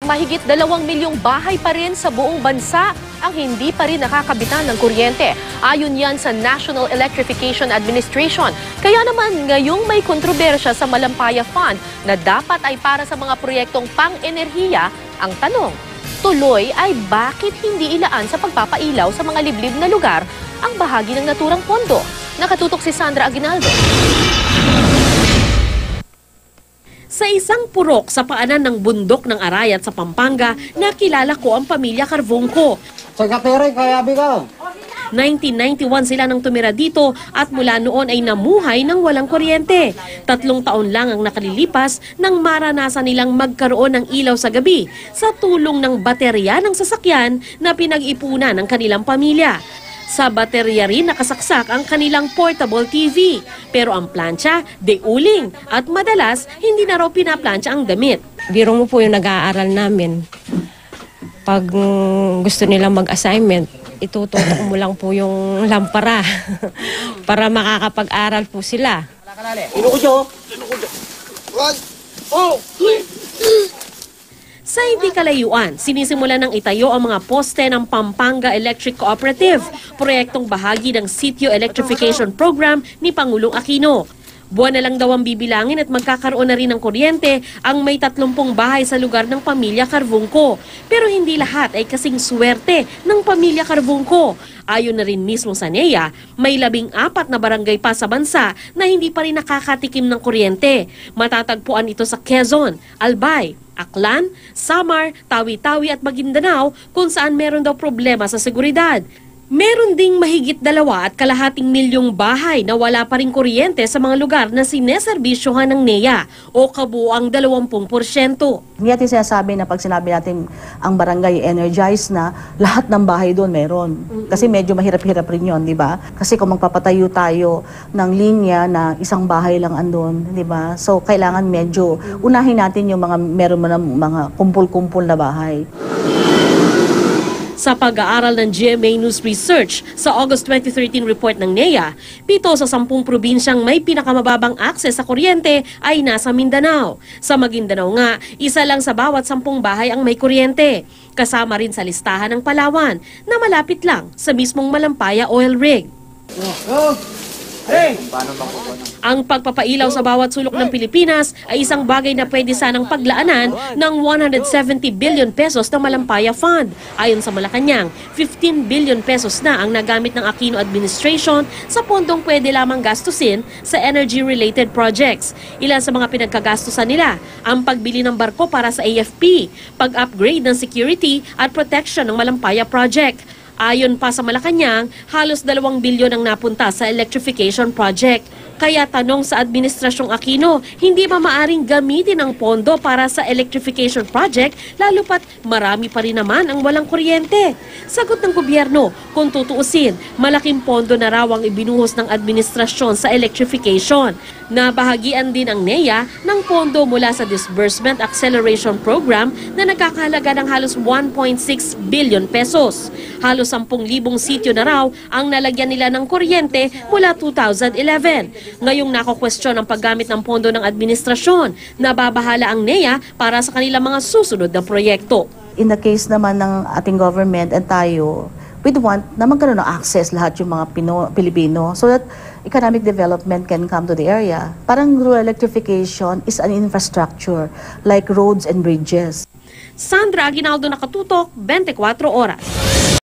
Mahigit 2 milyong bahay pa rin sa buong bansa ang hindi pa rin nakakabitan ng kuryente. Ayon yan sa National Electrification Administration. Kaya naman ngayong may kontrobersya sa Malampaya Fund na dapat ay para sa mga proyektong pang-enerhiya, ang tanong, tuloy ay bakit hindi ilaan sa pagpapailaw sa mga liblib na lugar ang bahagi ng naturang pondo? Nakatutok si Sandra Aguinaldo. Sa isang purok sa paanan ng bundok ng Arayat sa Pampanga, nakilala ko ang pamilya Carvonco. 1991 sila nang tumira dito at mula noon ay namuhay ng walang kuryente. 3 taon lang ang nakalilipas nang maranasan nilang magkaroon ng ilaw sa gabi sa tulong ng baterya ng sasakyan na pinag-ipunan ng kanilang pamilya. Sa baterya rin nakasaksak ang kanilang portable TV. Pero ang plancha, de-uling at madalas hindi na raw pinaplansya ang damit. Biro mo po yung nag-aaral namin. Pag gusto nilang mag-assignment, itututok mo lang po yung lampara para makakapag-aral po sila. Sa hindi kalayuan, sinisimulan ng itayo ang mga poste ng Pampanga Electric Cooperative, proyektong bahagi ng Sitio Electrification Program ni Pangulong Aquino. Buwan na lang daw ang bibilangin at magkakaroon na rin ng kuryente ang may 30 bahay sa lugar ng pamilya Carvonco. Pero hindi lahat ay kasing swerte ng pamilya Carvonco. Ayon na rin mismo sa NEA, may 14 na barangay pa sa bansa na hindi pa rin nakakatikim ng kuryente. Matatagpuan ito sa Quezon, Albay, Aklan, Samar, Tawi-Tawi at Maguindanao kung saan meron daw problema sa seguridad. Meron ding mahigit 2.2 milyong bahay na wala pa rin kuryente sa mga lugar na sineserbisyohan ng NEA o kabuuang 20%. Hindi natin sinasabi na pag sinabi natin ang barangay energized na, lahat ng bahay doon meron. Kasi medyo mahirap-hirap rin yun, di ba? Kasi kung magpapatayo tayo ng linya na isang bahay lang andun, di ba? So kailangan medyo unahin natin yung meron mo ng mga kumpul-kumpul na bahay. Sa pag-aaral ng GMA News Research sa August 2013 report ng NEA, 7 sa 10 probinsyang may pinakamababang akses sa kuryente ay nasa Mindanao. Sa Maguindanao nga, 1 lang sa bawat 10 bahay ang may kuryente. Kasama rin sa listahan ng Palawan na malapit lang sa mismong Malampaya Oil Rig. Ang pagpapailaw sa bawat sulok ng Pilipinas ay isang bagay na pwede sanang paglaanan ng 170 billion pesos ng Malampaya Fund. Ayon sa Malacanang, 15 billion pesos na ang nagamit ng Aquino administration sa pondong pwede lamang gastusin sa energy-related projects. Ilan sa mga pinagkagastusan nila, ang pagbili ng barko para sa AFP, pag-upgrade ng security at protection ng Malampaya Project. Ayon pa sa Malacanang, halos 2 bilyon ang napunta sa electrification project. Kaya tanong sa Administrasyong Aquino, hindi ba maaring gamitin ang pondo para sa electrification project lalo pat marami pa rin naman ang walang kuryente? Sagot ng gobyerno, kung tutuusin, malaking pondo na raw ang ibinuhos ng administrasyon sa electrification. Nabahagian din ang NEA ng pondo mula sa Disbursement Acceleration Program na nagkakahalaga ng halos 1.6 billion pesos. Halos 10,000 sityo na raw ang nalagyan nila ng kuryente mula 2011. Ngayong nako-question ang paggamit ng pondo ng administrasyon, nababahala ang NEA para sa kanilang mga susunod na proyekto. In the case naman ng ating government and tayo, we'd want na magkaroon ng access lahat yung mga Pilipino so that economic development can come to the area. Parang rural electrification is an infrastructure like roads and bridges. Sandra Aguinaldo, Nakatutok, 24 Oras.